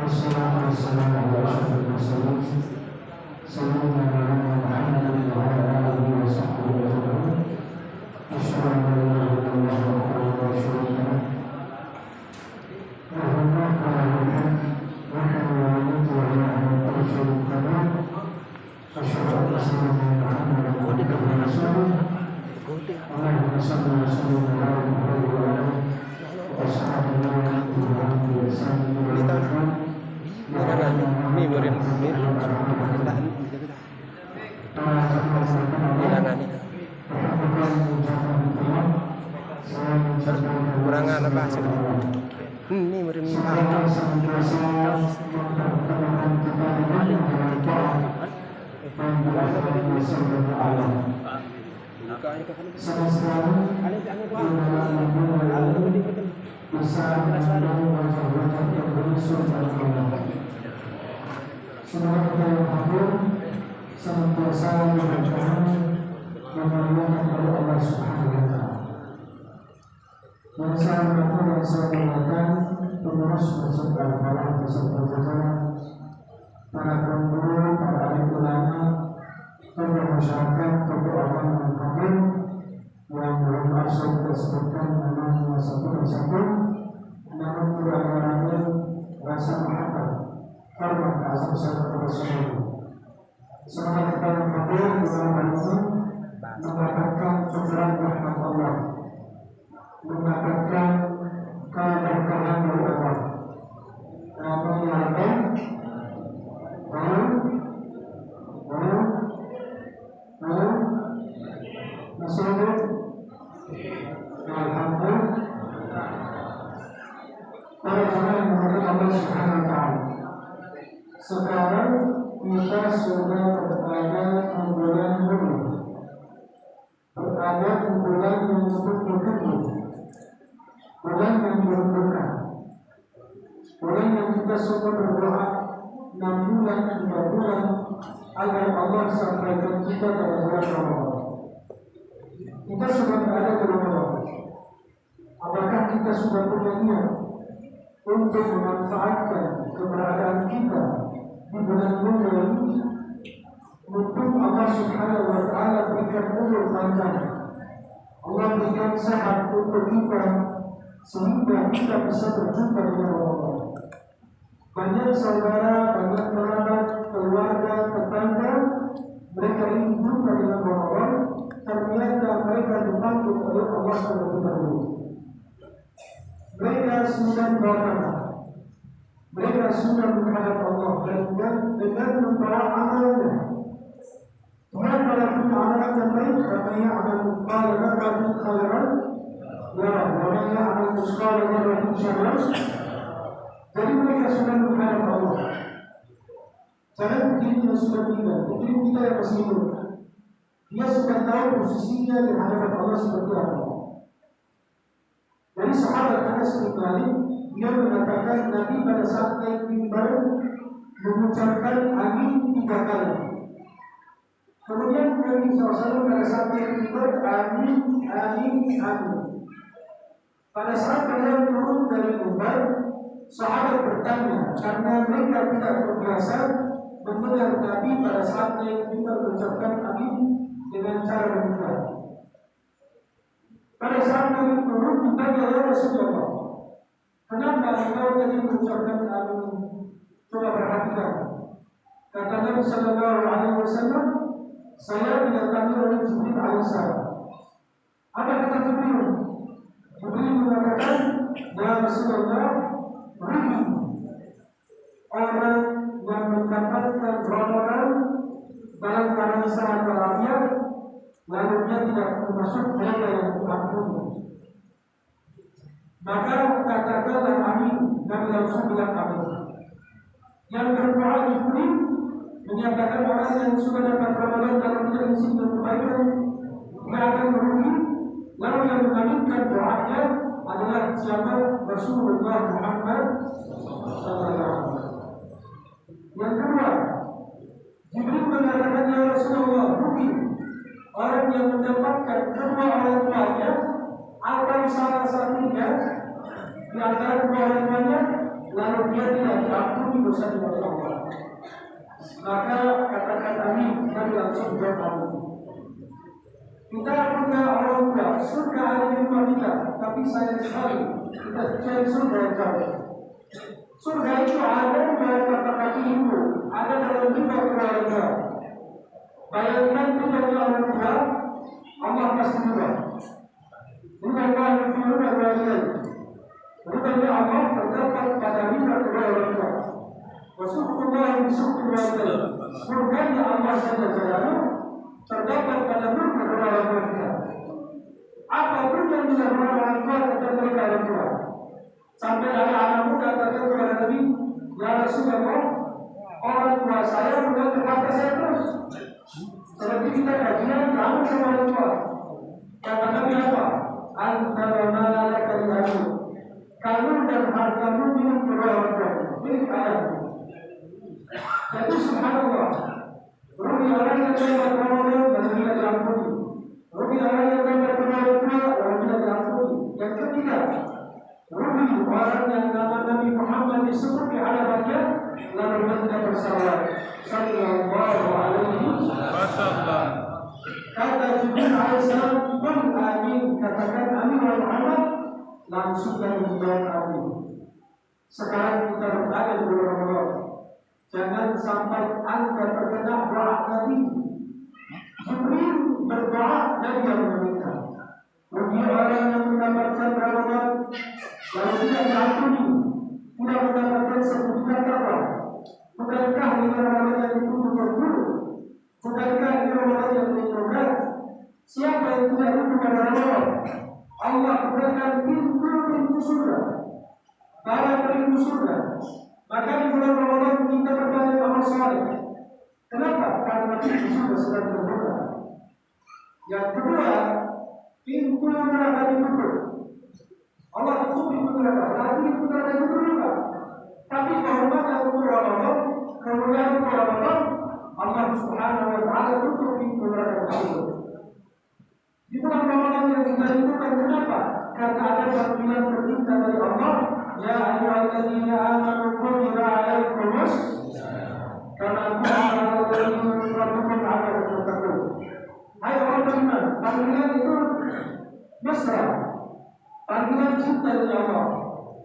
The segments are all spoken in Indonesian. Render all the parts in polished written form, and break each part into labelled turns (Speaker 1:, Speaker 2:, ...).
Speaker 1: Wassalatu wassalamu ala asyrafil mursalin sayyidina Muhammadin wa ala alihi wa sahbihi ajma'in. Asyhadu an la ilaha illallah wahdahu la syarika lahu lahul mulku wa lahul hamdu wa huwa ala kulli syai'in qadir. Asyhadu anna sayyidina Muhammadan abduhu wa rasuluh. Allahumma shalli wa sallim ala Muhammad wa ala ashabihi wa alihi wa sahbihi.
Speaker 2: Ini murid kurangan apa hasil ini murid
Speaker 1: semoga kita yang hadir senantiasa mengucapkan memuliakan oleh Allah Subhanahu wa Ta'ala. Dan saya mengucapkan pengurus masjid Al-Falah beserta jajaran, para pengurus, para alim ulama, tokoh masyarakat, tokoh agama dan hakim yang belum masuk disebutkan namanya satu persatu, namun kurang-kurangnya rasa mahabbah karena asal usul Rasulullah. Semoga kita hadir dalam ini mendapatkan curahan rahmat Allah, mendapatkan keberkahan dari Allah. Apa yang ada? Masih ada? Alhamdulillah. Para jemaah yang dimuliakan Allah Subhanahu wa Ta'ala. Sekarang kita sudah berada di bulan Juli, berada di bulan yang cukup bulan yang berberkah, bulan yang kita sudah berdoa 6 bulan 3 bulan agar Allah sampaikan kita pada bulan Ramadan. Kita sudah berada di Ramadan. Apakah kita sudah punya niat untuk memanfaatkan keberadaan kita di bulan mulia ini untuk Allah Subhanahu wa Ta'ala berikan umur panjang, Allah berikan sehat untuk kita sehingga kita bisa berjumpa dengan Allah. Banyak saudara, banyak kerabat, keluarga, tetangga mereka ingin berjumpa dengan Allah, ternyata mereka dipanggil oleh Allah terlebih dahulu. Mereka sudah berdoa, mereka sudah menghadap Allah dengan membawa amalnya. Tuhan kalau punya amal yang baik, katanya amal mukalla dzarratin khairan yarah, katanya amal mukalla dzarratin syarran. Jadi mereka sudah menghadap Allah. Jangan begini yang sudah meninggal, begini kita yang masih hidup. Dia sudah tahu posisinya di hadapan Allah seperti apa. Dari sahabat Anas bin Malik, dia mengatakan Nabi pada saat naik mimbar mengucapkan amin 3 kali. Kemudian Nabi SAW pada saat naik mimbar amin, amin, amin. Pada saat beliau turun dari mimbar, sahabat bertanya karena mereka tidak terbiasa mendengar Nabi pada saat naik mimbar mengucapkan amin dengan cara demikian. Pada saat Nabi turun ditanya, ya Rasulullah, kenapa engkau tadi mengucapkan amin? Coba perhatikan. Kata Nabi Sallallahu Alaihi Wasallam, saya didatangi oleh Jibril alaihissalam. Apa kata Jibril? Jibril mengatakan, ya Rasulullah, beri orang yang mendapatkan Ramadan dalam keadaan sehat walafiat, lalu dia tidak termasuk mereka yang diampuni. Maka katakanlah amin, dan langsung bilang amin. Yang berdoa Jibril menyatakan orang yang sudah dapat Ramadan dalam kondisi kebaikan dia akan merugi. Lalu yang mengaminkan doanya adalah siapa? Rasulullah Muhammad SAW. Yang kedua, Jibril mengatakan ya Rasulullah, rugi orang yang mendapatkan kedua orang tuanya atau salah satunya di antara kedua orang tuanya, lalu dia tidak mengampuni dosa-dosa Allah. Maka kata-kata ini Nabi langsung jawab, kita punya orang tua, surga ada di rumah kita, tapi sayang sekali kita cari surga yang jauh. Surga itu ada dalam kata kaki ibu, ada dalam juga keluarga. Bayangkan punya orang tua, Allah pasti juga. Bukan Allah keluarga keluarga. Bukannya Allah terdapat pada kita keluarga. Rasulullah keluarga. Surganya Allah saja jalan terdapat pada kita keluarga. Apapun yang dilakukan orang tua tetap mereka orang tua. Sampai ada anak muda kata kepada Nabi, ya Rasulullah, orang tua saya sudah terkata saya terus. Seperti kita kajian, kamu sama orang tua. Kata Nabi apa? Antara mana kalian? Kamu dan hartamu milik kedua orang tua, milik ayahmu. Jadi subhanallah, rugi orang yang tidak berkorban dan tidak diampuni. Rugi orang yang tidak berkorban dan tidak diampuni. Yang ketiga, rugi orang yang nama Nabi Muhammad disebut di hadapannya lalu tidak bersalah. Sallallahu alaihi wasallam. Kata Jibril alaihissalam, "Qul amin." Katakan amin wa Muhammad, langsung dari dijawab amin. Sekarang kita berada di bulan Ramadan. Jangan sampai Anda terkena doa Nabi. Jibril berdoa, Nabi yang meminta. Bagi orang yang mendapatkan Ramadan lalu tidak diampuni, tidak mendapatkan sertifikat taubat. Bukankah ini Ramadan yang ditutup berburu? Bukankah ini Ramadan yang meninggalkan? Siapa yang tidak rindu pada Ramadan? Allah bukakan pintu-pintu surga, para pintu surga. Maka di bulan Ramadan kita berbanyak amal saleh. Kenapa? Karena pintu surga sedang terbuka. Yang kedua, pintu neraka ditutup. Allah tutup pintu neraka, tapi pintu neraka dibuka. Tapi kehormatan untuk Ramadan, kemudian untuk Ramadan, Allah Subhanahu wa Ta'ala tutup pintu neraka tersebut. Di bulan Ramadan yang kita rindukan, kenapa? Karena ada panggilan perintah dari Allah, ya ayyuhalladzina amanu kutiba alaikumus, karena Allah melakukan apa yang tertentu. Hai orang beriman, panggilan itu mesra, panggilan cinta dari Allah.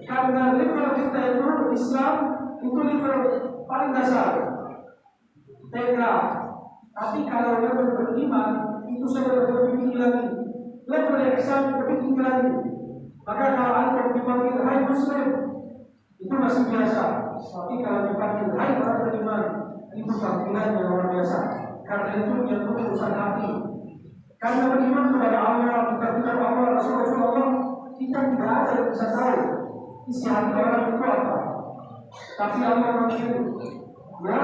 Speaker 1: Karena level kita itu Islam itu level paling dasar, TK. Tapi kalau level beriman itu sudah lebih tinggi lagi, level ihsan lebih tinggi lagi. Maka kalau anda dipanggil hai Muslim itu masih biasa, tapi kalau dipanggil hai orang beriman itu panggilan yang luar biasa. Karena itu yang urusan hati. Karena beriman kepada Allah, kita Allah, Rasulullah, kita tidak ada yang bisa tahu isi hati orang itu apa. Tapi Allah mengatur. Ya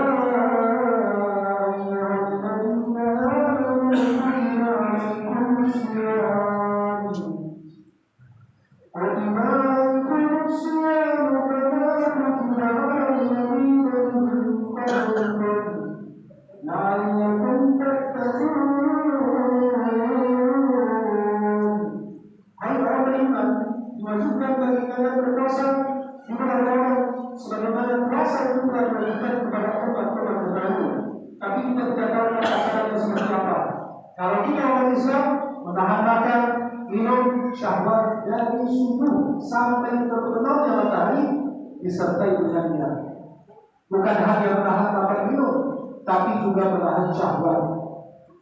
Speaker 1: syahwat dari subuh sampai terbenamnya matahari disertai dengannya. Bukan hanya menahan makan minum, tapi juga menahan syahwat.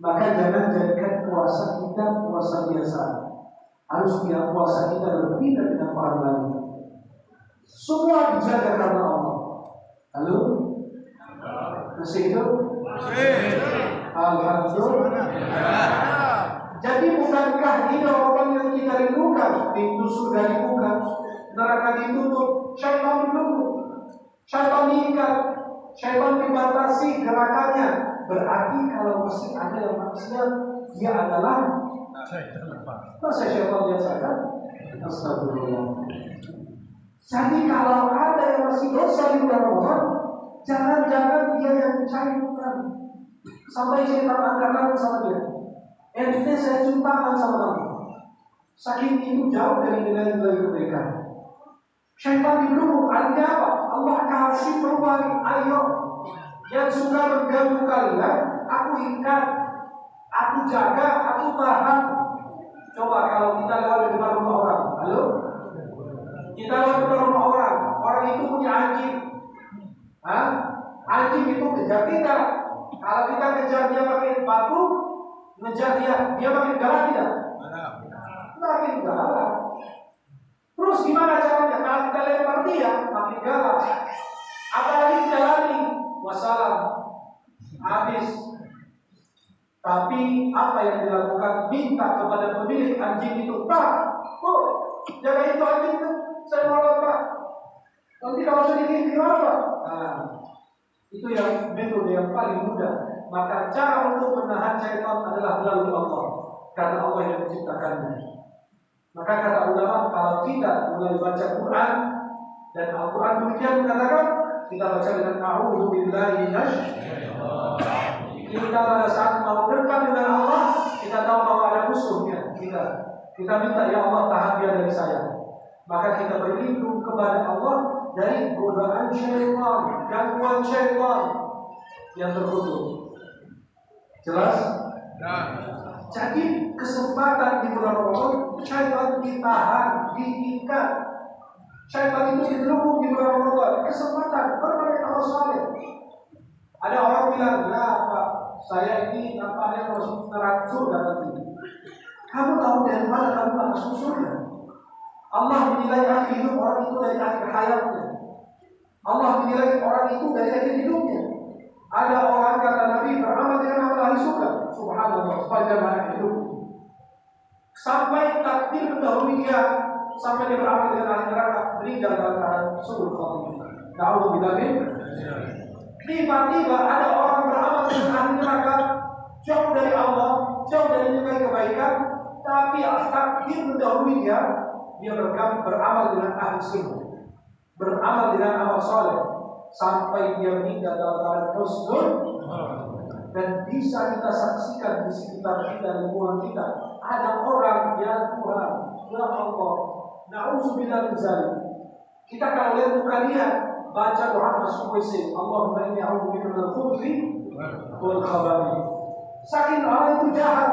Speaker 1: Maka jangan jadikan puasa kita puasa biasa. Harusnya puasa kita berbeda dengan orang lain. Semua dijaga karena Allah. Halo? Masih hidup? Alhamdulillah. Jadi bukankah ini orang yang kita rindukan? Pintu surga dibuka, neraka ditutup, syaitan menunggu, syaitan diikat, syaitan dibatasi gerakannya. Berarti kalau masih ada yang maksiat, dia adalah masa syaitan biasakan? Astagfirullah. Jadi kalau ada yang masih dosa di dalam orang, jangan-jangan dia yang mencairkan sampai syaitan angkat sama dia. Ente saya cintakan sama kamu. Saking itu jauh dari nilai-nilai kebaikan. Syaitan dulu artinya apa? Allah kasih yang suka mengganggu kalian, aku ikat, aku jaga, aku tahan. Coba kalau kita lewat di depan rumah orang, halo? Kita lewat di depan rumah orang, orang itu punya anjing. Anjing itu kejar kita. Kalau kita kejar dia pakai batu, ngejar dia pakai galak tidak? Makin galak. Terus gimana caranya? Kalau kita lempar dia, makin galak. Apalagi kita lari, wassalam, habis. Tapi apa yang dilakukan? Minta kepada pemilik anjing itu, Pak, jaga itu anjing itu, saya mau Pak. Nanti kalau sedikit gimana Pak? Itu yang metode yang paling mudah. Maka cara untuk menahan syaitan adalah melalui Allah, karena Allah yang menciptakannya. Maka kata ulama, kalau kita mulai baca Quran dan Al-Quran demikian mengatakan, kita baca dengan a'udzubillahi minasyaitonir. Kita pada saat mau dekat dengan Allah, kita tahu bahwa ada musuhnya. Kita minta, ya Allah tahan dia dari saya. Maka kita berlindung kepada Allah dari godaan syaitan, gangguan syaitan yang terkutuk. Jelas? Jadi kesempatan di bulan Ramadan, syaitan ditahan, diikat. Syaitan itu digelubung di bulan Ramadan. Kesempatan berbagai amal saleh. Ada orang bilang, ya Pak, saya ini nampaknya masuk neraka surga nanti. Kamu tahu dari mana kamu akan masuk surga? Allah menilai akhir hidup orang itu dari akhir hayatnya. Allah menilai orang itu dari akhir hidupnya. Ada orang kata Nabi beramal dengan amal ahli surga. Subhanallah, sepanjang hayat hidup. Sampai takdir mendahului dia, sampai dia beramal dengan ahli neraka, meninggal dalam keadaan suul khatimah. Na'udzubillah min. Tiba-tiba ada orang beramal dengan ahli neraka, jauh dari Allah, jauh dari nilai kebaikan, tapi takdir mendahului dia beramal dengan ahli surga, beramal dengan amal soleh, sampai dia meninggal dalam keadaan husnul. Dan bisa kita saksikan di sekitar kita, lingkungan kita, ada orang, ya Tuhan, ya Allah, na'udzubillah min dzalik. Kita kalau lihat muka dia, baca doa masuk WC, Allahumma inni a'udzubika minal khubuthi wal khaba'ith. Saking orang itu jahat,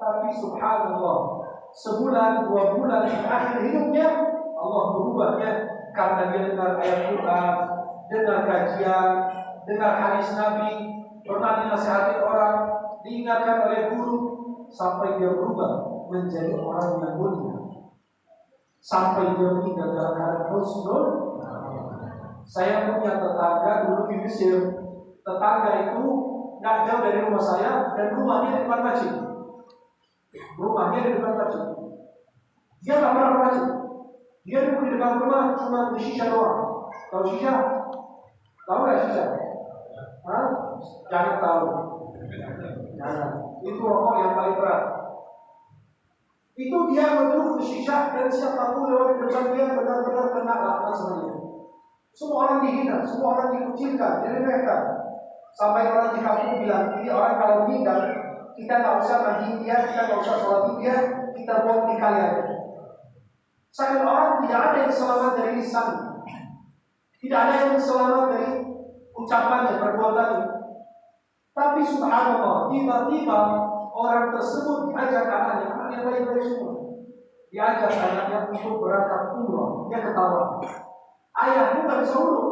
Speaker 1: tapi subhanallah, sebulan, 2 bulan di akhir hidupnya, Allah berubahnya karena dia dengar ayat Quran, dengar kajian, dengar hadis Nabi, pernah dinasihati orang, diingatkan oleh guru, sampai dia berubah menjadi orang yang mulia, sampai dia meninggal dalam keadaan husnul. Saya punya tetangga dulu di Mesir. Tetangga itu nggak jauh dari rumah saya, dan rumahnya di depan masjid. Rumahnya di depan masjid. Dia nggak pernah ke masjid. Dia duduk di depan rumah cuma di shisha doang. Tahu shisha? Tahu nggak shisha? Jangan tahu. Jangan. Itu rokok yang paling berat. Itu dia duduk di shisha, dan siapapun lewat depan dia benar-benar kena laknat sama dia. Semua orang dihina, semua orang dikucilkan, diremehkan. Sampai orang di kampung bilang, ini orang kalau meninggal, kita nggak usah mandi dia, kita nggak usah sholat dia, kita buang di kali aja. Saking orang tidak ada yang selamat dari lisan, tidak ada yang selamat dari ucapannya, perbuatannya. Tapi subhanallah, tiba-tiba orang tersebut diajak anaknya baik-baik semua, diajak anaknya untuk berangkat umroh. Dia ketawa, ayah bukan selalu,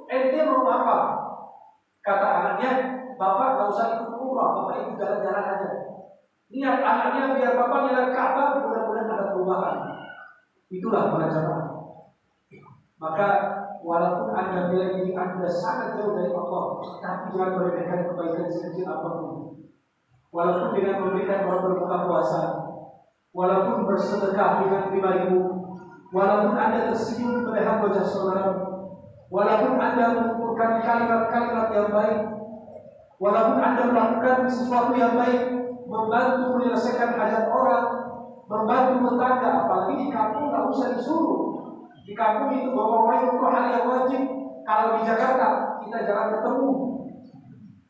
Speaker 1: ente mau apa? Kata anaknya, bapak gak usah ikut umrah, bapak ikut jalan-jalan aja. Niat anaknya biar bapak lihat Ka'bah, mudah-mudahan ada perubahan. Itulah pengajaran. Maka walaupun anda bilang ini anda sangat jauh dari Allah, tapi jangan meremehkan kebaikan sekecil apapun. Walaupun dengan memberikan orang berbuka puasa, walaupun bersedekah dengan 5.000, walaupun anda tersenyum melihat wajah saudara, walaupun anda mengumpulkan kalimat-kalimat yang baik, walaupun anda melakukan sesuatu yang baik, membantu menyelesaikan hajat orang, membantu tetangga, apalagi di kampung nggak usah disuruh. Di kampung itu bawa-bawa itu hal yang wajib. Kalau di Jakarta kita jarang ketemu.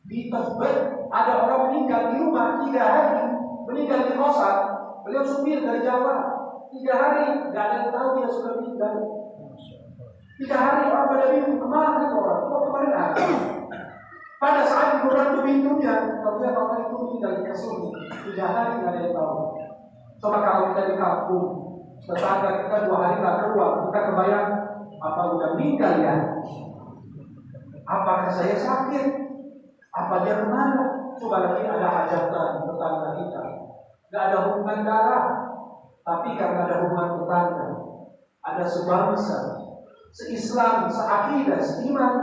Speaker 1: Di Tebet ada orang meninggal di rumah 3 hari, meninggal di kosan. Beliau supir dari Jawa, 3 hari nggak ada yang tahu dia sudah meninggal. 3 hari orang pada bingung, kemana orang? Kok kemarin ada? tinggal di kasur 3 hari nggak ada yang tahu. Coba kalau kita di kampung, tetangga kita 2 hari nggak keluar, kita kebayang apa udah meninggal ya? Apakah saya sakit? Apa dia kemana? Coba lagi ada hajatan tetangga kita, nggak ada hubungan darah, tapi karena ada hubungan tetangga, ada sebangsa, seislam, seakidah, seiman,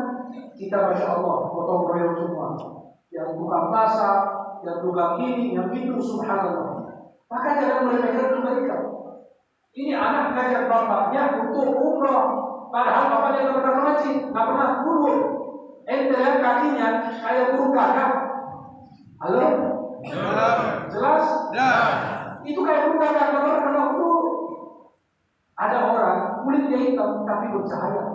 Speaker 1: kita masya Allah gotong royong semua. Yang buka pasar, yang tukang ini, yang itu, subhanallah. Maka jangan meremehkan mereka. Ini anak ngajak bapaknya untuk umroh, padahal bapaknya nggak pernah ke masjid, nggak pernah kudu. Ente lihat kakinya kayak burung gagak. Halo? Jelas? Ya. Itu kayak burung gagak, nggak pernah kena kudu. Ada orang kulitnya hitam tapi bercahaya.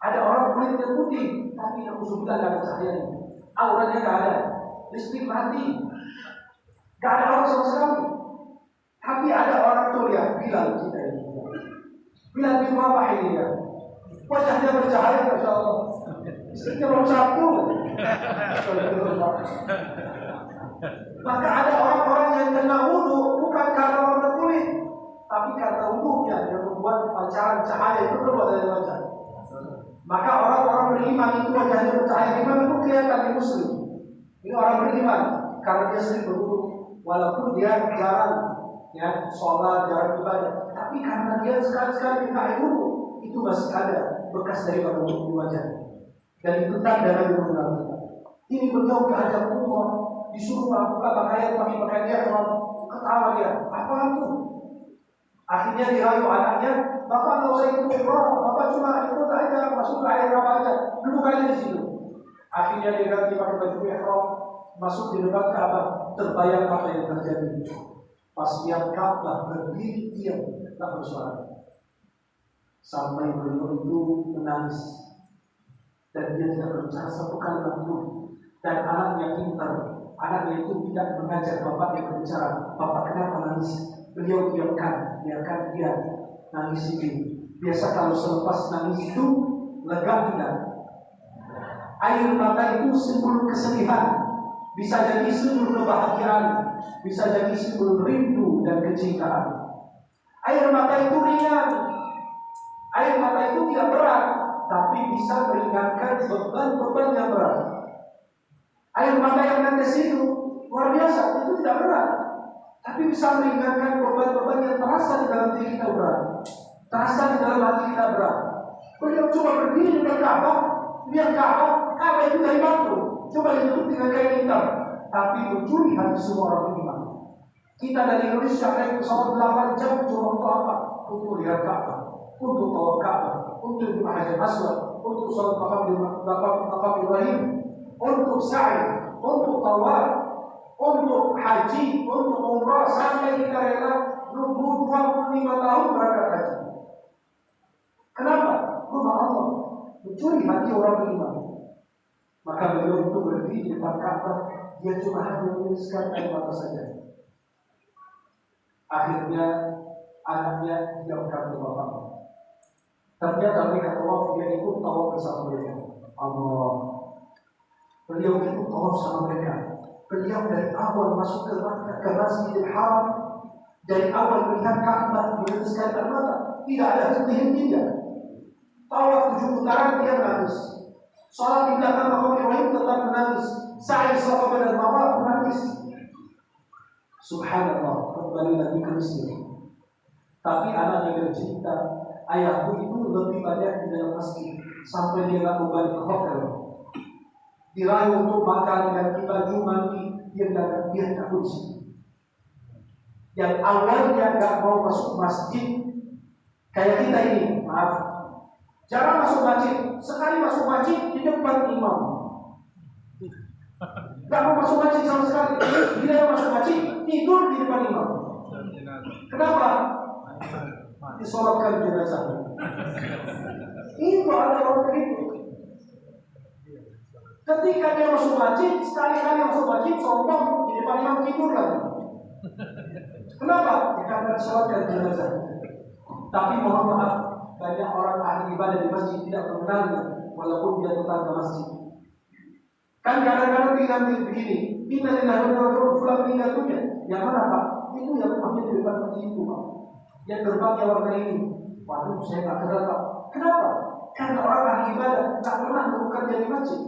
Speaker 1: Ada orang kulitnya putih tapi yang usulnya nggak ada cahayanya. Auranya nggak ada, listrik mati, nggak ada orang sama sekali. Tapi ada orang tuh lihat Bilal kita ini. Bilal bin Rabah ini ya, wajahnya bercahaya, masya Allah. Istrinya belum satu. Maka ada orang-orang yang kena wudu bukan karena warna kulit, tapi karena wudunya yang membuat pancaran cahaya itu keluar dari wajah. Maka orang-orang beriman itu wajahnya bercahaya, iman itu kelihatan di muslim. Ini orang beriman karena dia sering berwudu, walaupun dia jarang ya sholat, jarang ibadah, tapi karena dia sekali-sekali minta air wudu, itu masih ada bekas daripada wudu di wajah. Dan itu tanda dari kita. Ini beliau diajak umur, disuruh melakukan pakaian pakai pakaian ihram, ketawa dia, apa itu? Akhirnya dirayu anaknya, bapak nggak usah ikut umrah, bapak cuma ikut aja, masuk ke air apa aja, duduk aja di situ. Akhirnya dia ganti pakai baju ihram, masuk di depan Ka'bah, terbayang apa yang terjadi. Pas dia Ka'bah berdiri diam, tak bersuara, sampai beliau itu menangis. Dan dia tidak berbicara satu kalimat pun. Dan anaknya pintar, anaknya itu tidak mengajak bapaknya berbicara, bapak kenapa nangis? Beliau biarkan dia nangis itu. Biasa kalau selepas nangis itu lega tidak. Air mata itu simbol kesedihan, bisa jadi simbol kebahagiaan, bisa jadi simbol rindu dan kecintaan. Air mata itu ringan, air mata itu tidak berat, tapi bisa meringankan beban-beban yang berat. Air mata yang netes itu luar biasa, itu tidak berat, tapi bisa meringankan beban-beban yang terasa di dalam diri kita berat, terasa di dalam hati kita berat. Beliau coba berdiri di Ka'bah, lihat Ka'bah itu dari batu, coba ditutup dengan kain hitam, tapi mencuri hati semua orang beriman. Kita dari Indonesia naik pesawat 8 jam cuma untuk apa? Untuk lihat Ka'bah, untuk tawaf Ka'bah, untuk di Hajar Aswad, untuk sholat maqam Ibrahim, untuk sa'i, untuk tawaf, untuk haji, untuk umrah, sampai kita rela nunggu 25 tahun berangkat haji. Kenapa? Rumah Allah mencuri hati orang beriman. Maka beliau itu berdiri di depan Ka'bah, dia cuma hanya menuliskan air mata saja. Akhirnya anaknya diamkan ke bapaknya. Ternyata mereka tawaf, dia ikut tawaf bersama mereka. Allah, beliau ikut tawaf sama mereka. Beliau dari awal masuk ke Masjidil Haram, dari awal melihat Ka'bah menuliskan air mata, tidak ada henti-hentinya. Tawaf 7 putaran dia menangis. Salat di belakang maqam Ibrahim tetap menangis. Sa'i Safa dan Marwah menangis. Subhanallah, kembali lagi ke Mesir. Tapi anaknya bercerita, ayahku itu lebih banyak di dalam masjid sampai dia nggak mau balik ke hotel. Dirayu untuk makan dan baju mandi, dia takut sih. Yang awalnya nggak mau masuk masjid, kayak kita ini, maaf, jarang masuk masjid. Sekali masuk masjid di depan imam, nggak mau masuk masjid sama sekali. Bila masuk masjid tidur di depan imam. Kenapa? Disolatkan jenazah. Itu ada orang begitu. Ketika dia masuk masjid, sekali-kali masuk masjid, sombong di depan imam tidur lagi. Kenapa? Karena disolatkan jenazah. Tapi mohon maaf, banyak orang ahli ibadah di masjid tidak mengenalnya, walaupun dia tetangga masjid. Kan kadang-kadang diambil begini, Inna lillahi wa inna ilaihi raji'un, fulan meninggal dunia. Yang mana Pak? Itu yang rumahnya di depan masjid itu Pak. Yang gerbangnya warna ini. Waduh, saya tak kenal Pak. Kenapa? Karena orang ahli ibadah tak pernah menemukan dia di masjid.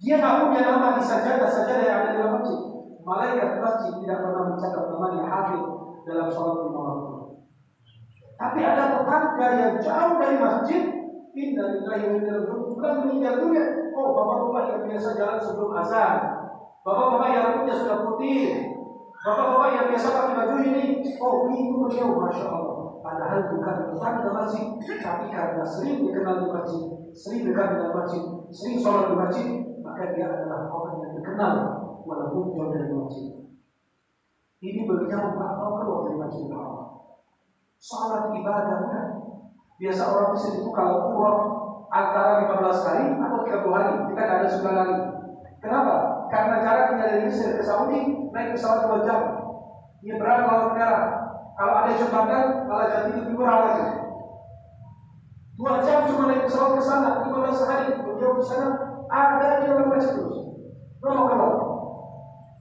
Speaker 1: Dia tak punya nama di sajadah yang ada di dalam masjid. Malaikat masjid tidak pernah mencatat namanya hadir dalam sholat lima waktu. Tapi ada tetangga yang jauh dari masjid. Inna lillahi wa inna ilaihi raji'un, bukan meninggal dunia. Oh, bapak-bapak yang biasa jalan sebelum azan, bapak-bapak yang rambutnya sudah putih, bapak-bapak yang biasa pakai baju ini. Oh, itu beliau, masya Allah. Padahal bukan tetangga masjid, tapi karena sering dikenal di masjid, sering dekat dengan masjid, sering sholat di masjid, maka dia adalah orang yang dikenal walaupun jauh dari masjid. Ini beliau tak mau keluar dari masjid Allah. Salat ibadah kan. Biasa orang Mesir itu kalau umroh antara 15 hari atau 30 hari, kita tidak ada 9 hari. Kenapa? Karena jaraknya dari Mesir ke Saudi naik pesawat 2 jam. Dia berangkat Laut Merah. Kalau ada jembatan, malah jadi lebih murah lagi. 2 jam cuma naik pesawat ke sana, 15 hari. Beliau di sana ada di dalam masjid terus. Belum keluar.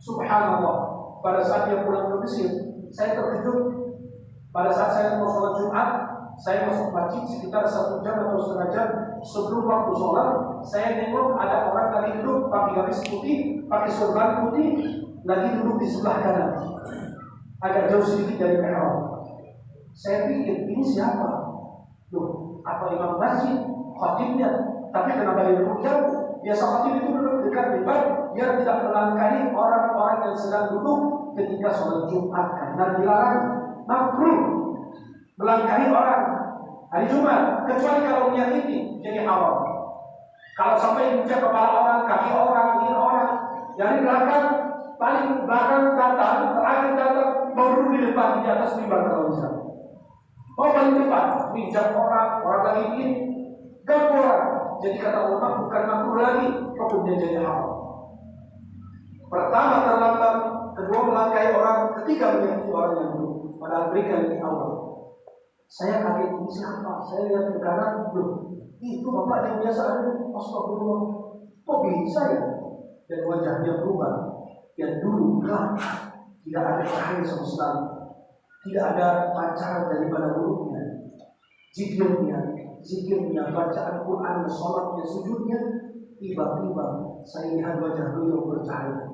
Speaker 1: Subhanallah. Pada saat dia pulang ke Mesir, saya terkejut. Pada saat saya mau sholat Jumat, saya masuk masjid sekitar 1 jam atau setengah jam sebelum waktu sholat. Saya nengok ada orang tadi duduk pakai gamis putih, pakai sorban putih, lagi duduk di sebelah kanan, agak jauh sedikit dari mihrab. Saya pikir ini siapa? Loh, apa imam masjid, khatibnya? Tapi kenapa dia duduk jauh? Biasa khatib itu duduk dekat mimbar, biar tidak melangkahi orang-orang yang sedang duduk ketika sholat Jumat, karena dilarang, makruh melangkahi orang hari Jumat, kecuali kalau menyakiti jadi haram. Kalau sampai injak kepala orang, kaki orang, ini orang, dari belakang, paling belakang datang, terakhir datang, baru di depan di atas mimbar kalau bisa. Oh paling depan, injak orang lagi ini, gak orang. Jadi kata ulama bukan makruh lagi, hukumnya jadi haram. Pertama terlambat, kedua melangkahi orang, ketiga menyakiti orang yang dulu. Padahal berikan di awal. Saya kaget, ini siapa? Saya lihat ke kanan, loh, itu bapak yang biasa ada. Astagfirullah, kok bisa ya? Dan wajahnya berubah. Yang dulu gelap, tidak ada cahaya sama sekali, tidak ada pancaran daripada mulutnya, zikirnya, bacaan Quran, sholatnya, sujudnya. Tiba-tiba saya lihat wajah beliau bercahaya.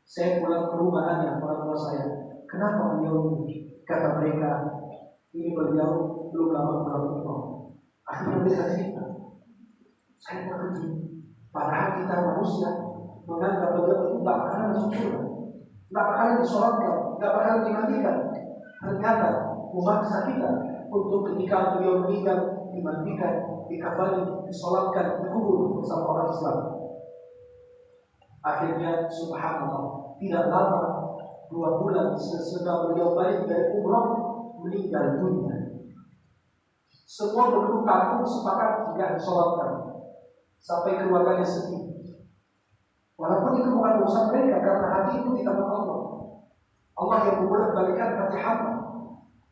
Speaker 1: Saya pulang ke rumah nanya orang tua saya, kenapa beliau ini? Kata mereka, ini beliau belum lama pulang umroh. Akhirnya mereka cerita. Saya terkejut. Padahal kita manusia menganggap beliau itu tidak bakalan masuk surga, tidak bakalan disolatkan, tidak bakalan dimandikan. Ternyata memaksa kita untuk ketika beliau meninggal dimandikan, dikafani, disolatkan, dikubur bersama orang Islam. Akhirnya subhanallah, tidak lama 2 bulan sesudah beliau balik dari umroh, meninggal dunia. Semua penduduk kampung sepakat tidak disolatkan, sampai keluarganya sedih. Walaupun itu bukan urusan mereka, karena hati itu di tangan Allah. Allah yang membolak-balikan hati hamba.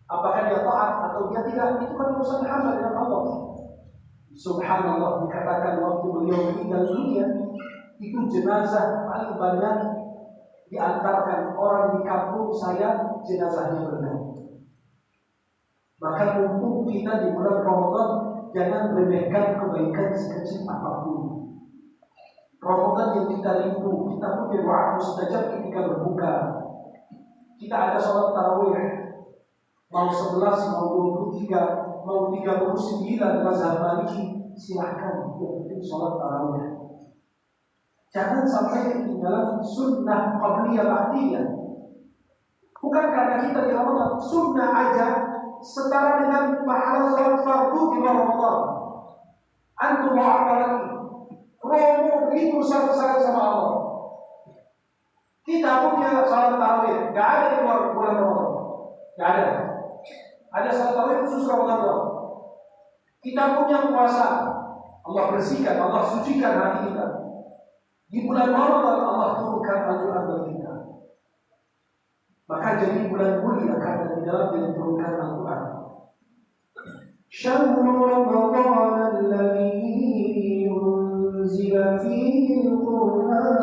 Speaker 1: Apakah dia taat atau dia tidak, itu kan urusan hamba dengan Allah. Subhanallah, dikatakan waktu beliau meninggal dunia, itu jenazah paling banyak diantarkan orang di kampung saya, jenazahnya benar. Maka mumpung kita di bulan Ramadan, jangan remehkan kebaikan sekecil apapun. Ramadan yang kita rindu, kita punya doa mustajab ketika berbuka. Kita ada sholat tarawih, mau 11, mau 23, mau 39 mazhab Maliki, silahkan. Yang penting sholat tarawih. Jangan sampai ketinggalan sunnah qabliyah ba'diyah. Bukan karena kita di Ramadan, sunnah aja setara dengan pahala sholat fardu di Ramadan. Antum mau apa lagi? Promo begitu besar-besar sama Allah. Kita punya sholat tarawih, gak ada di luar bulan Ramadan, gak ada. Ada sholat tarawih khusus Ramadan. Kita punya puasa, Allah bersihkan, Allah sucikan hati kita. Di bulan Ramadan Allah turunkan anjuran bagi kita. Maka jadi bulan mulia karena di dalam diturunkan Al-Quran. Syahrul Ramadan alladzi unzila fihi al-Quran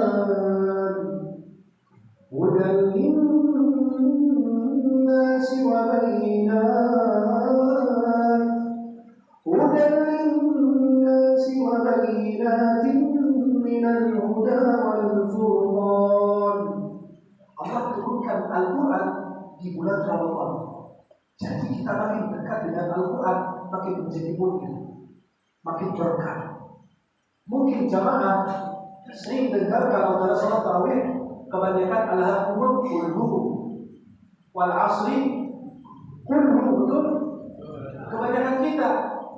Speaker 1: وبينات من الهدى والفرقان. Allah turunkan Al-Quran di bulan Ramadan. Jadi kita makin dekat dengan Al-Quran, makin menjadi mulia, makin berkah. Mungkin jamaah sering dengar kalau pada salat tarawih kebanyakan alhaqumul kulhu wal asri kulhu, betul? Kebanyakan kita.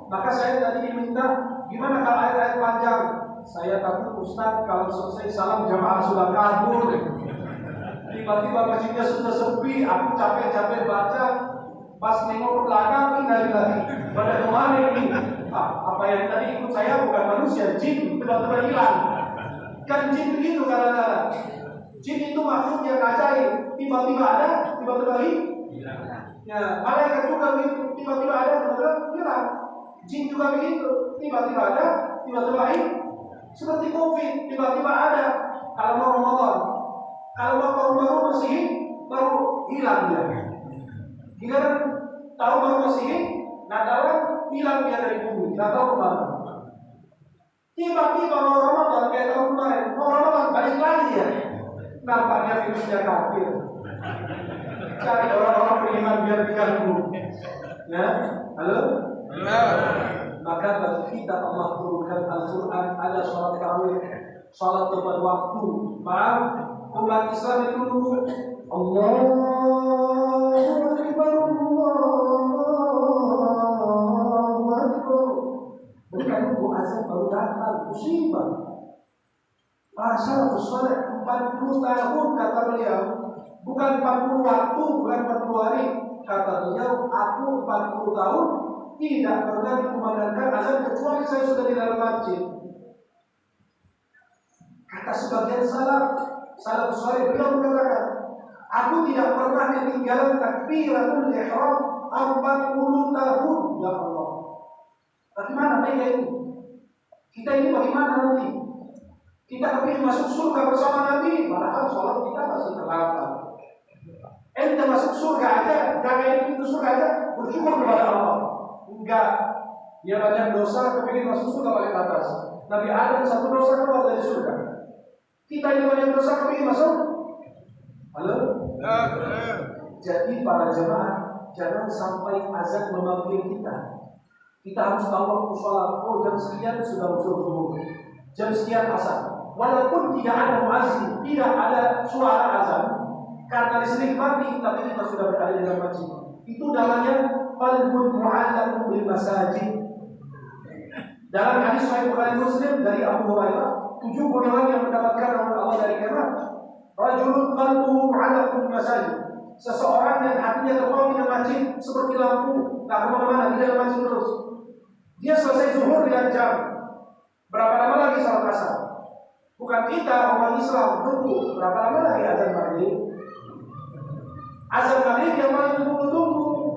Speaker 1: Maka saya tadi diminta, gimana kalau ayat-ayat panjang? Saya takut Ustaz kalau selesai salam jamaah sudah kabur, tiba-tiba masjidnya sudah sepi, aku capek-capek baca, pas nengok ke belakang tinggal lagi. Pada kemana ini? Apa yang tadi ikut saya bukan manusia, jin, tiba-tiba hilang. Kan jin begitu kadang-kadang. Jin itu makhluk yang ajaib, tiba-tiba ada, tiba-tiba hilang. Ya, malaikat juga begitu, tiba-tiba ada, tiba-tiba hilang. Jin juga begitu, tiba-tiba ada, tiba-tiba hilang. Seperti COVID, tiba-tiba ada. Kalau mau Ramadan, kalau mau tahun baru masih baru hilang dia. Giliran tahun baru masih Natalan hilang dia dari bumi, nggak tahu kemana. Tiba-tiba mau Ramadan kayak tahun kemarin, mau Ramadan balik lagi ya. Nampaknya virusnya kafir. Cari orang-orang beriman biar diganggu. Ya, halo? Maka bagi kita Allah turunkan Al-Quran, ada sholat tarawih, sholat tepat waktu. Paham? Umat Islam itu nunggu Allahu Akbar, Allahu Akbar. Bukan nunggu azan baru datang, musibah. Salafus saleh 40 tahun kata beliau, bukan 40 waktu, bukan 40 hari. Kata beliau, aku 40 tahun tidak pernah dikumandangkan azan kecuali saya sudah di dalam masjid. Kata sebagian salafus saleh, beliau mengatakan, aku tidak pernah ketinggalan takbiratul ihram 40 tahun. Ya Allah, bagaimana mereka ini? Kita ini bagaimana nanti? Kita kepingin masuk surga bersama Nabi, padahal sholat kita masih terlambat. Ente masuk surga aja, jagain pintu surga aja, bersyukur kepada Allah. Enggak, dia banyak dosa, kepingin masuk surga paling atas. Nabi Adam satu dosa keluar dari surga. Kita ini banyak dosa, kepingin masuk. Halo? Jadi para jemaah, jangan sampai azan memanggil kita. Kita harus tahu waktu sholat. Oh, jam sekian sudah masuk zuhur, jam sekian asar. Walaupun tidak ada muazzin, tidak ada suara azan, karena listrik mati, tapi kita sudah berada di dalam masjid. Itu namanya qalbun mu'allaqun bil masajid. Dalam hadis Sahih Bukhari Muslim dari Abu Hurairah, 7 golongan yang mendapatkan rahmat Allah dari kiamat. Rajulun qalbuhu mu'allaqun bil masajid. Seseorang yang hatinya terpaut dengan masjid seperti lampu, tak kemana-mana, di dalam masjid terus. Dia selesai zuhur dengan jam. Berapa lama lagi salat asar? Bukan kita orang Islam tunggu berapa lama lagi azan maghrib? Azan maghrib yang paling tunggu-tunggu.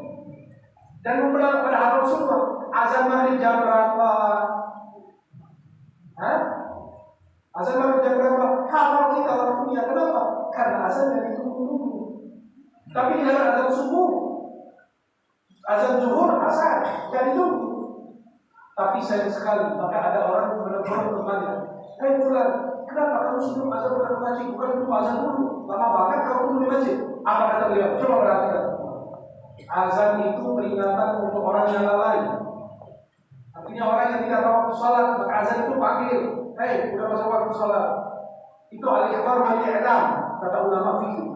Speaker 1: Dan membelah pada hal Rasulullah, azan maghrib jam berapa? Azan maghrib jam berapa? Hafal kita waktunya. Kenapa? Karena azan yang ditunggu-tunggu. Tapi di dalam azan subuh, azan zuhur, asar, tidak ditunggu. Tapi sayang sekali, maka ada orang menegur temannya. Hei bulan, kenapa kamu sebelum azan berangkat masjid? Bukan dulu azan dulu. Lama banget kamu dulu di masjid. Apa kata beliau? Coba perhatikan. Azan itu peringatan untuk orang yang lalai. Artinya orang yang tidak tahu waktu sholat, maka azan itu panggil. Hei, udah masuk waktu sholat. Itu al-ikhbar wal-i'lam, kata ulama fikih.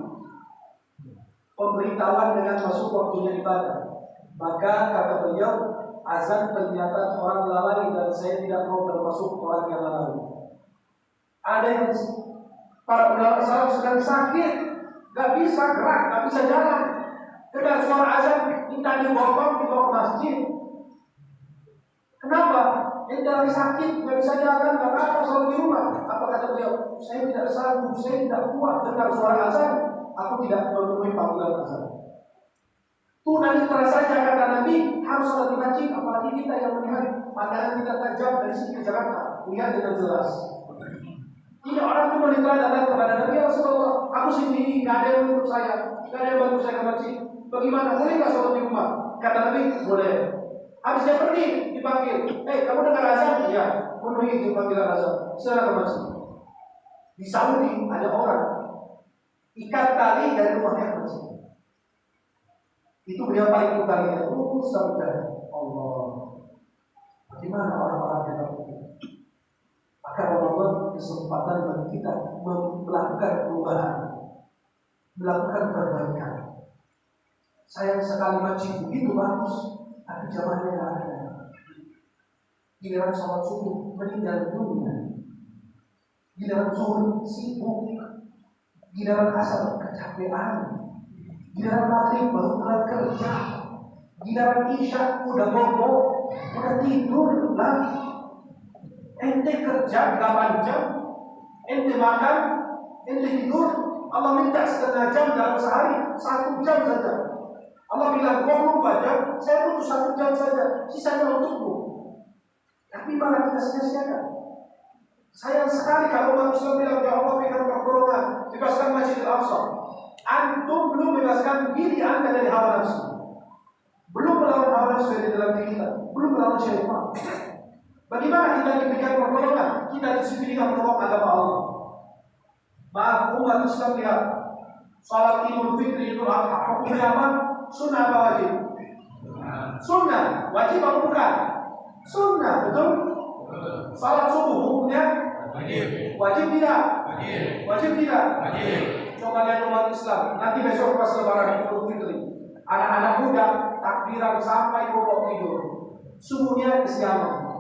Speaker 1: Pemberitahuan dengan masuk waktunya ibadah. Maka kata beliau, azan peringatan orang lalai dan saya tidak mau termasuk orang yang lalai. Ada yang para ulama salaf sedang sakit, gak bisa gerak, gak bisa jalan. Dengar suara azan, minta dibopong, dibawa ke masjid. Kenapa? Dia lagi sakit, gak bisa jalan, gak apa-apa, selalu di rumah. Apa kata beliau? Saya tidak sanggup, saya tidak kuat dengar suara azan. Aku tidak memenuhi panggilan azan. Itu nanti terasa saja kata Nabi harus sholat di masjid, apalagi kita yang melihat pandangan kita tajam dari sini ke Jakarta, lihat dengan jelas. Ini orang itu meminta datang kepada Nabi, ya Rasulullah, aku sendiri, gak ada yang menurut saya, gak ada yang bantu saya ke masjid. Bagaimana? Boleh gak sholat di rumah? Kata Nabi, boleh. Habis dia pergi, dipanggil. Hei, kamu dengar azan? Iya. penuhi panggilan azan. Silakan masuk. Di Saudi ada orang ikat tali dari rumahnya ke masjid. Itu beliau paling kembalinya. Sabda Allah. Bagaimana orang-orang yang begitu? Maka Ramadan kesempatan bagi kita melakukan perubahan, melakukan perbaikan. Sayang sekali masjid begitu bagus, tapi jamaahnya tidak ada. Giliran sholat subuh meninggal dunia, giliran zuhur sibuk, giliran asar kecapean, giliran maghrib baru pulang kerja, giliran isya udah bobo, udah tidur lagi. Ente kerja 8 jam, ente makan, ente tidur. Allah minta setengah jam dalam sehari, 1 jam saja. Allah bilang 24 jam, saya butuh 1 jam saja, sisanya untukmu. Tapi malah kita sia-siakan. Sayang sekali kalau manusia bilang, ya Allah berikan pertolongan, bebaskan Masjidil Aqsa. Antum belum bebaskan diri anda dari hawa nafsu, belum melawan hawa nafsu dari dalam diri kita, belum melawan syaitan. Bagaimana kita diberikan pertolongan? Kita diberikan menolong agama Allah. Maaf umat Islam, lihat salat Idul Fitri, Idul Adha, hukumnya apa? Sunnah apa wajib? Sunnah. Wajib apa bukan? Sunnah, betul? Salat subuh hukumnya? Wajib tidak? Wajib tidak? Coba lihat umat Islam. Nanti besok pas lebaran Idul Fitri, anak-anak muda takbiran sampai bobok tidur. Subuhnya kesiangan.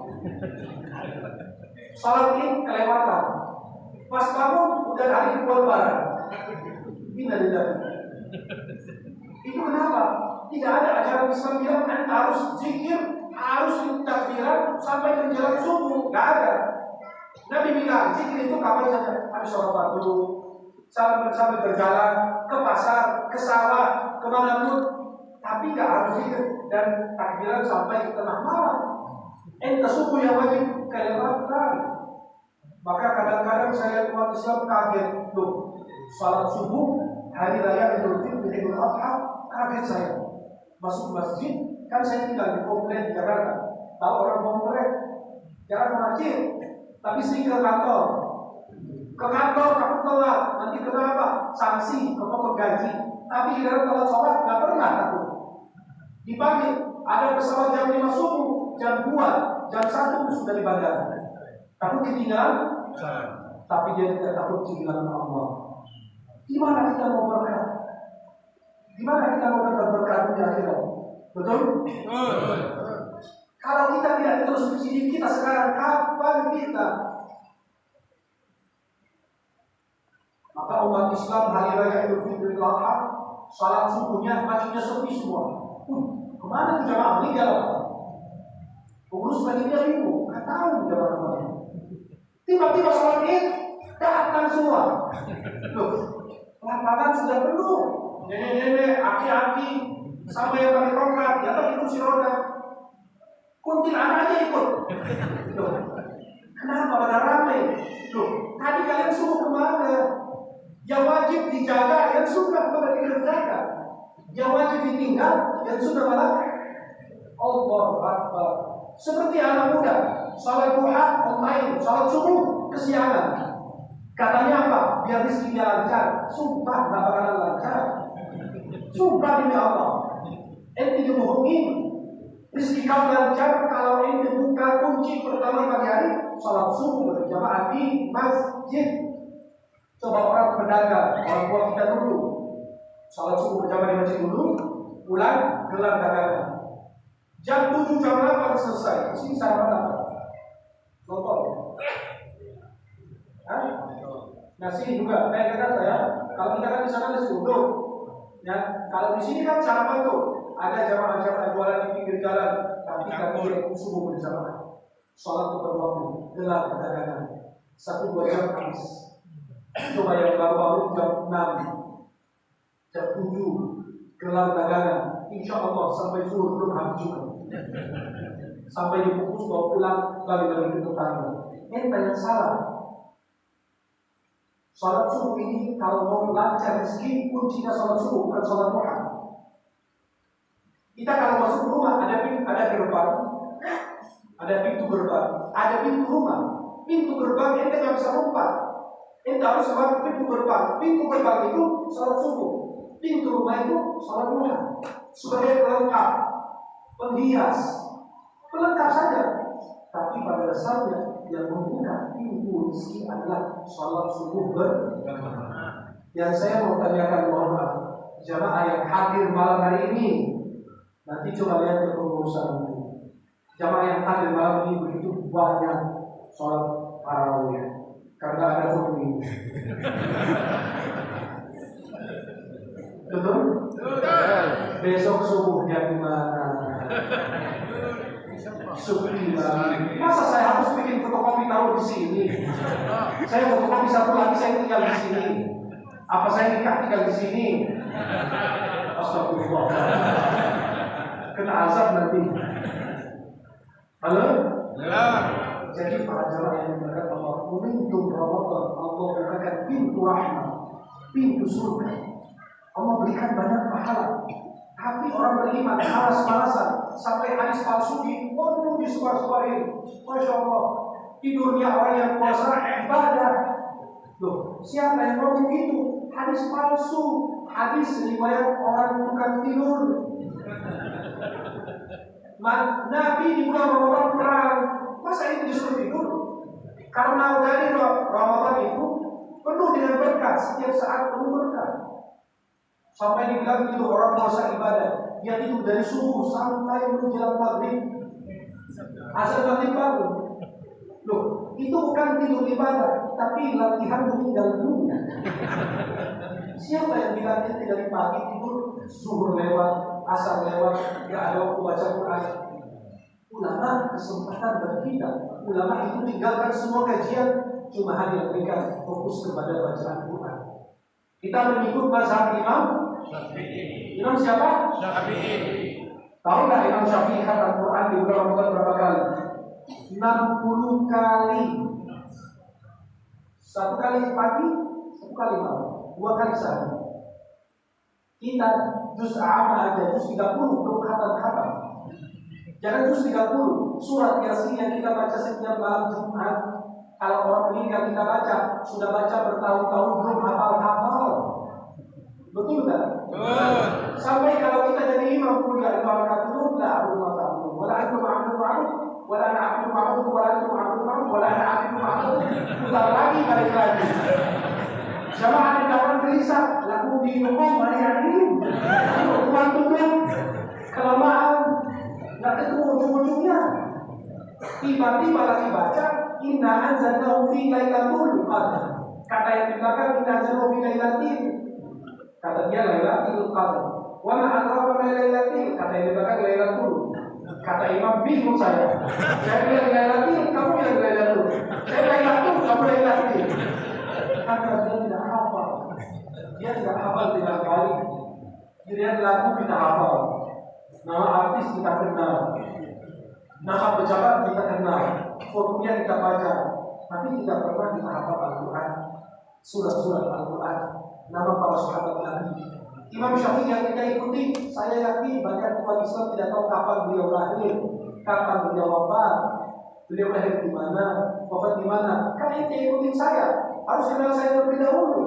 Speaker 1: Salat Id kelewatan. Pas bangun udah hari kedua lebaran. Innalillahi. Itu kenapa? Tidak ada ajaran Islam bilang anda harus zikir, harus takbiran sampai menjelang subuh. Gak ada. Nabi bilang zikir itu kapan saja. Habis sholat fardu, sampai berjalan ke pasar, ke sawah, kemanapun. Tapi gak harus zikir dan takbiran sampai tengah malam. Ente subuh yang wajib kelewatan. Maka kadang-kadang saya lihat umat Islam kaget. Loh, salat subuh hari raya Idul Fitri, Idul Adha, kaget saya. Masuk masjid, kan saya tinggal di komplek di Jakarta. Tahu orang komplek, jangan mengajar, tapi sering ke kantor. Ke kantor takut telat, nanti kenapa? Sanksi, kepotong gaji. Tapi giliran telat sholat nggak pernah takut. Dipanggil, ada pesawat jam 5 subuh, jam 2, jam 1 sudah di bandara. Takut ketinggalan? Tapi dia tidak takut ketinggalan Allah. Gimana kita mau berkah? Gimana kita mau dapat berkah di akhirat? Betul? Kalau kita tidak terus di kita sekarang, kapan kita? Maka umat Islam hari raya Idul Fitri Idul Adha, salat subuhnya masjidnya sepi semua. Kemana tuh jamaah meninggal? Pengurus panitia ribu, nggak tahu jamaah kemana. Tiba-tiba sholat Id datang semua. Loh, lapangan sudah penuh. Nenek-nenek, aki-aki, sama yang pakai tongkat, yang pakai kursi roda. Kuntilanak aja ikut. Loh, kenapa pada ramai? Loh, tadi kalian suruh kemana? Yang wajib dijaga, yang sudah pada dikerjakan. Yang wajib ditinggal, yang sudah malah Allahu Akbar. Seperti anak muda, salat duha online, salat subuh kesiangan. Katanya apa? Biar rezekinya lancar. Sumpah nggak bakalan lancar. Sumpah demi Allah. Ente dibohongin. Rezeki kau lancar kalau ente buka kunci pertama pagi hari salat subuh berjamaah di masjid. Coba orang pedagang, orang tua kita dulu salat subuh berjamaah di masjid dulu, pulang gelar dagangan. Jam 7 jam 8 selesai. Di sini sarapan apa? Nonton. Hah? Nasi juga. Kayak kata ya, kalau kita kan di sana nasi uduk. Ya, kalau di sini kan sarapan tuh ada jamaah-jamaah jualan di pinggir jalan, tapi kami subuh berjamaah. Sholat tepat waktu, gelar dagangan. 1-2 jam habis. Coba yang baru-baru jam 6, jam 7 gelar dagangan. Insya Allah sampai zuhur belum habis juga. Sampai dibungkus bawa pulang balik-balik ke tetangga. Ente yang salah. Sholat subuh ini kalau mau lancar rezeki, kuncinya sholat subuh bukan sholat duha. Kita kalau masuk rumah ada gerbang, Ada pintu gerbang, ada pintu rumah. Pintu gerbang ente nggak bisa lompat. Ente harus lewat pintu gerbang. Pintu gerbang itu salat subuh. Pintu rumah itu salat duha. Sebagai pelengkap, penghias, pelengkap saja. Tapi pada dasarnya yang membuka pintu rezeki adalah salat subuh berjamaah. Yang saya mau tanyakan, mohon maaf, jamaah yang hadir malam hari ini, nanti coba lihat ke pengurusan itu. Jamaah yang hadir malam ini begitu banyak sholat tarawih karena ada pemilu. Betul? Besok subuhnya gimana? Subuh masa saya harus bikin fotokopi taruh di sini? Saya fotokopi satu lagi, saya tinggal di sini. Apa saya nikah tinggal di sini? Astagfirullah. Kena azab nanti. Halo? Ya. Jadi para jamaah yang diberkati Allah, momentum Ramadan, Allah berikan pintu rahmat, pintu surga. Allah berikan banyak pahala. Tapi orang beriman malas-malasan sampai hadis palsu disebar-sebarin. Masya Allah, tidurnya orang yang puasa ibadah. Loh, siapa yang ngomong gitu? Hadis palsu, hadis riwayat orang tukang tidur. Nabi di bulan Ramadan perang, masa itu disuruh tidur? Karena dari Ramadan itu penuh dengan berkat, setiap saat penuh berkat. Sampai dibilang itu orang puasa ibadah, dia tidur dari subuh sampai menjelang maghrib, azan maghrib bangun. Loh, itu bukan tidur ibadah, tapi latihan meninggal dunia. Siapa yang bilang dia dari pagi tidur, zuhur lewat, asar lewat, tidak ada waktu baca Quran? Ulama kesempatan bagi kita. Ulama itu tinggalkan semua kajian, cuma hanya berikan fokus kepada bacaan Quran. Kita mengikut mazhab Imam Syafi'i. Imam siapa? Syafi'i. Tahu nggak Imam Syafi'i khatam Quran di bulan Ramadan berapa kali? 60 kali. Satu kali pagi, satu kali malam, 2 kali sehari. Kita juz amma aja juz 30 belum khatam. Jangan juz 30, surat Yasin yang kita baca setiap malam Jumat. Kalau orang meninggal kita baca, sudah baca bertahun-tahun belum hafal. Betul tak? Sampai kalau kita jadi imam pun gak dibarakatuh, la abdu ma'abdu, wala antum ma'abdu ma'abdu, wala ana abdu ma'abdu, wala antum ma'abdu ma'abdu, wala ana abdu ma'abdu. Putar lagi, balik lagi. Jamaah di dalam gelisah, laku dihukum, mariahin. Ayo, tuan tutup, kelamaan, gak ketemu ujung-ujungnya. Tiba-tiba lagi baca, inna anzalnahu fi lailatul qadar. Kata yang di belakang, inna anzalnahu fi lailatul. Kata dia Lailatul Qadar. Wa ma adraka ma Lailatul, kata yang di belakang Lailatul. Kata imam bingung saya. Saya bilang Lailatul, kamu bilang Lailatul. Saya Lailatul, kamu Lailatul. Karena dia tidak hafal. Dia tidak hafal tidak balik. Dilihat lagu kita hafal. Nama artis kita kenal. Nama pejabat kita kenal. Fotonya kita baca. Tapi tidak pernah kita hafal Al-Quran. Surat-surat Al-Quran. Nama para sahabat Nabi. Imam Syafi'i yang kita ikuti, saya yakin banyak umat Islam tidak tahu kapan beliau lahir, kapan beliau wafat, beliau lahir di mana, wafat di mana. Kan ente ikutin saya, harus kenal saya terlebih dahulu,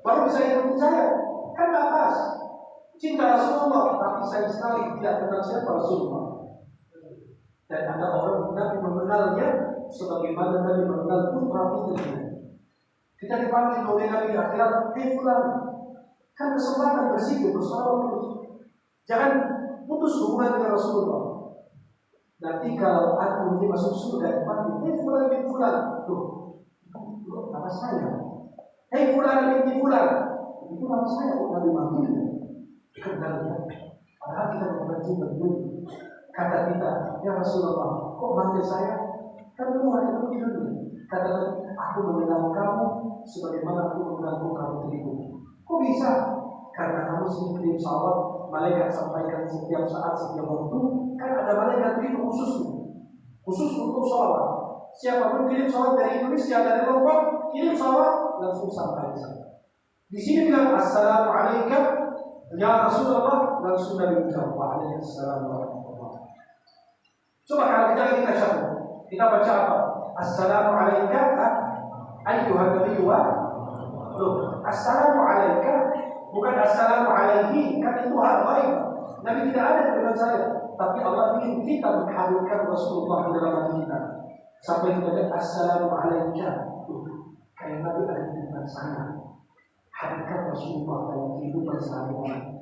Speaker 1: baru bisa ikutin saya. Kan gak pas. Cinta Rasulullah, tapi saya sekali tidak kenal siapa Rasulullah. Dan ada orang Nabi mengenalnya sebagaimana Nabi mengenal putra putrinya. Kita dipanggil oleh Nabi di akhirat, fulan, kan kesempatan berzikir bersama terus. Jangan putus hubungan dengan Rasulullah. Nanti kalau aku ini masuk surga dipanggil, fulan, tuh, nama saya. Fulan, itu nama saya, Nabi manggil. Kenalnya, padahal kita berjanji berdua. Kata kita, ya Rasulullah, kok manggil saya? Kan belum ada itu di dunia. Kata aku mengenal kamu sebagaimana aku mengenal kamu diriku. Kok bisa? Karena kamu sering kirim salawat, malaikat sampaikan setiap saat, setiap waktu. Kan ada malaikat itu khusus untuk salawat. Siapapun kirim salawat dari Indonesia, dari Lombok, kirim salawat langsung sampai di sana. Di sini bilang Assalamualaikum ya Rasulullah, langsung Nabi ucap Waalaikumsalam warahmatullahi wabarakatuh. Coba kalau kita lagi tasyahud, kita baca apa? Assalamu alayka ayyuhan nabiyyu wa assalamu alayka, bukan assalamu alaihi, kan itu hal baik. Nabi tidak ada dengan saya, tapi Allah ingin kita menghadirkan Rasulullah di dalam hati kita. Sampai kita lihat assalamu alayka, kayak Nabi ada di depan sana. Hadirkan Rasulullah dalam kehidupan sehari-hari,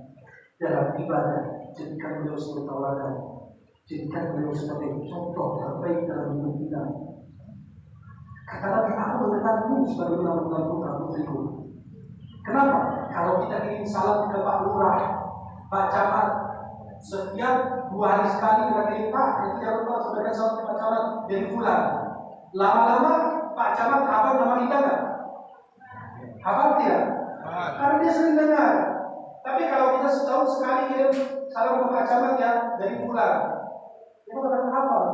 Speaker 1: dalam ibadah, jadikan beliau sebagai tauladan, jadikan beliau sebagai contoh terbaik dalam hidup kita. Kata Nabi, aku mengenalmu sebagai mengenal putra putriku. Kenapa? Kalau kita ingin salam ke Pak Lurah, Pak Camat, setiap 2 hari sekali kita kirim, Pak, nanti jangan lupa sampaikan salam ke Pak Camat dari bulan. Lama-lama Pak Camat hafal nama kita nggak? Hafal tidak? Karena dia sering dengar. Tapi kalau kita setahun sekali kirim salam ke Pak Camat ya dari bulan, itu akan hafal.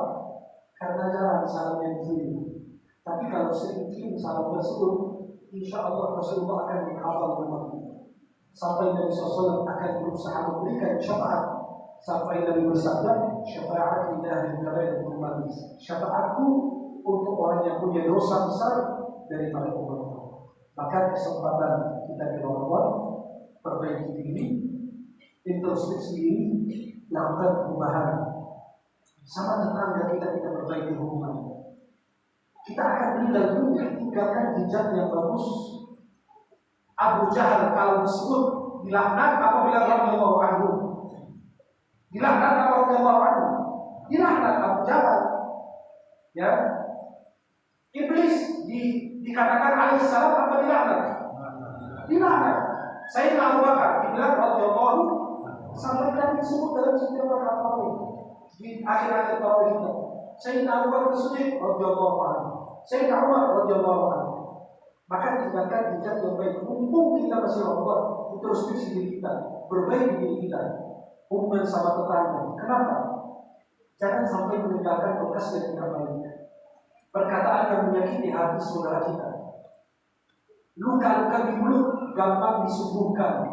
Speaker 1: Karena jarang salam yang kirim. Tapi kalau sering kirim salam tersebut, insya Allah Rasulullah akan menghafal nama kita. Sampai Nabi SAW akan berusaha memberikan syafaat. Sampai Nabi bersabda, syafaat lillahi kabair ummati. Syafaatku untuk orang yang punya dosa besar daripada umat. Maka kesempatan kita di Ramadan, perbaiki diri, introspeksi diri, lakukan perubahan. Sama tetangga kita perbaiki hubungan. Kita akan meninggal dunia, tinggalkan jejak yang bagus. Abu Jahal kalau disebut dilaknat apabila radhiyallahu anhu. Dilaknat radhiyallahu anhu. Dilaknat Abu Jahal. Ya. Iblis dikatakan alaihissalam apa dilaknat? Dilaknat. Sayyidina Abu Bakar dibilang radhiyallahu sampai tadi disebut dalam setiap al-Qur'an. Di akhir-akhir tahun itu. Sayyidina Abu Bakar Siddiq radhiyallahu anhu. Sayyidina Umar radhiyallahu anhu. Maka tinggalkan jejak yang baik. Mumpung kita masih Ramadan, introspeksi diri kita, berbaik diri kita, hubungan sama tetangga. Kenapa? Jangan sampai meninggalkan bekas yang tidak baik. Perkataan yang menyakiti hati saudara kita. Luka-luka di mulut gampang disembuhkan.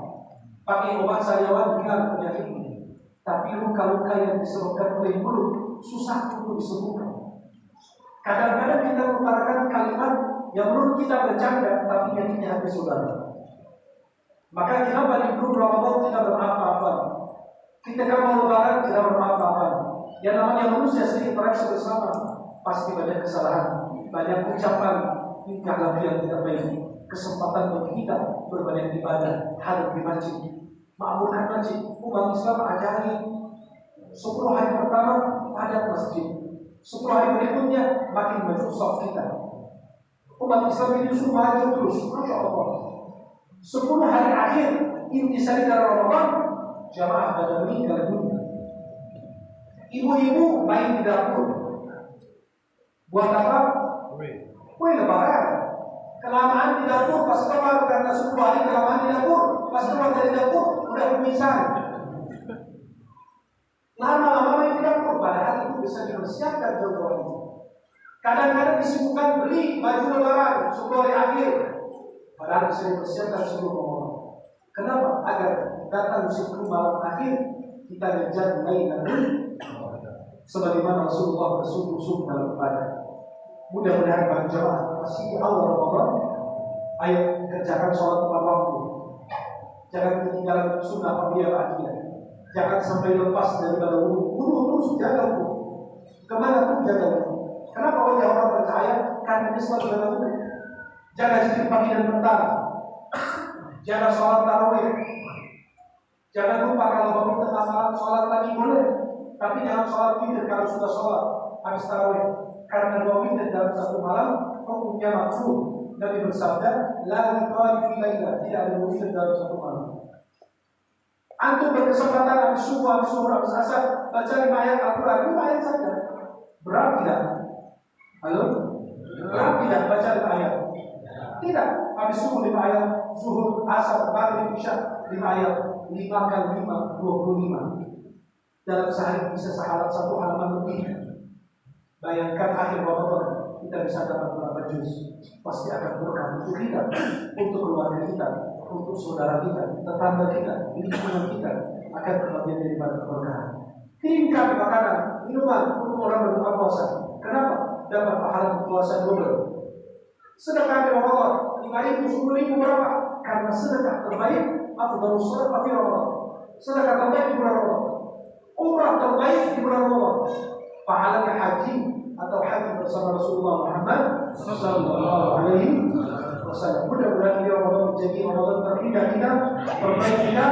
Speaker 1: Pakai obat sariawan hilang penyakit ini. Tapi luka-luka yang disebabkan oleh mulut susah untuk disembuhkan. Kadang-kadang kita mengutarakan kalimat yang menurut kita bercanda, tapi nyakitnya hati saudara. Maka kenapa di bulan Ramadan kita bermaaf-maafan? Kita kan mau lebaran kita bermaaf-maafan. Yang namanya manusia sering interaksi bersama, pasti banyak kesalahan, banyak ucapan, tingkah laku yang tidak baik. Kesempatan bagi kita berbanyak ibadah, hadir di masjid, makmurkan masjid. Umat Islam ajari 10 hari pertama ada masjid, 10 hari berikutnya makin maju soft kita. Umat Islam ini suruh maju terus, Masya Allah. 10 hari akhir intisari dari Ramadan, jamaah pada meninggal dunia. Ibu-ibu main di dapur. Buat apa? Kue lebaran. Kelamaan di dapur, pas keluar karena 10 hari kelamaan di dapur, pas keluar dari dapur udah pingsan. Lama-lama main di dapur, padahal itu bisa dipersiapkan jauh-jauh. Kadang-kadang disibukkan beli baju lebaran 10 hari akhir, padahal bisa dipersiapkan sebelum Ramadan. Kenapa? Agar datang 10 malam akhir kita ngejar mulai dari sebagaimana Rasulullah bersungguh-sungguh dalam ibadah. Mudah-mudahan bagi jemaah masih awal Ramadan, ayo kerjakan sholat tepat waktu. Jangan ketinggalan sunnah fardhiyah ba'diyah. Jangan sampai lepas daripada wudu terus jaga wudu. Kemana pun jaga wudu. Kenapa wajah orang percaya? Karena dia selalu jaga wudu. Jaga zikir pagi dan petang. Jaga sholat tarawih. Jangan lupa kalau bangun tengah malam sholat lagi boleh, tapi jangan sholat witir kalau sudah sholat habis tarawih. Karena 2 witir dalam satu malam hukumnya makruh. Nabi bersabda, la yuqal fi lailah, tidak ada witir dalam satu malam. Antum berkesempatan habis subuh, habis zuhur, habis asar baca 5 ayat Al-Quran, 5 ayat saja. Berat tidak? Halo? Berat tidak baca 5 ayat? Tidak. Habis subuh 5 ayat, zuhur, asar, maghrib, isya 5 ayat, 5 kali 5, 25. Dalam sehari bisa sehalat 1 halaman lebih. Bayangkan akhir Ramadan kita bisa dapat berapa juz. Pasti akan berkah untuk kita, untuk keluarga kita, untuk saudara kita, tetangga kita, lingkungan kita akan kebagian daripada keberkahan. Kirimkan makanan minuman untuk orang berbuka puasa. Kenapa? Dapat pahala puasa double. Sedekah di Ramadan 5.000, 10.000 berapa? Karena sedekah terbaik afdhalus shadaqah fi Ramadan. Sedekah terbaik di bulan Ramadan. Umrah terbaik di bulan Ramadan. Pahalanya haji atau haji bersama Rasulullah Muhammad sallallahu alaihi wasallam. Mudah-mudahan ini Ramadan menjadi Ramadan terindah kita, terbaik kita,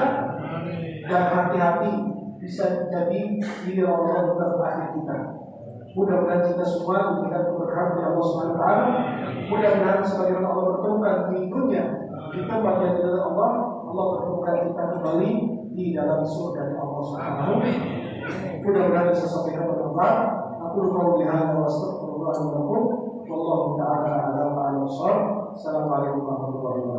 Speaker 1: dan hati-hati bisa jadi ini Ramadan terakhir kita. Mudah-mudahan kita semua diberikan keberkahan dari Allah Subhanahu wa taala. Mudah-mudahan sebagaimana Allah bertemukan di dunia di tempat yang diridhoi Allah, Allah pertemukan kita kembali di dalam surga Allah Subhanahu wa taala. Mudah-mudahan bisa sampaikan bermanfaat. Aku qauli hadza wa astaghfirullah li wa lakum. Wallahu ta'ala a'lam wa a'lam. Assalamualaikum warahmatullahi wabarakatuh.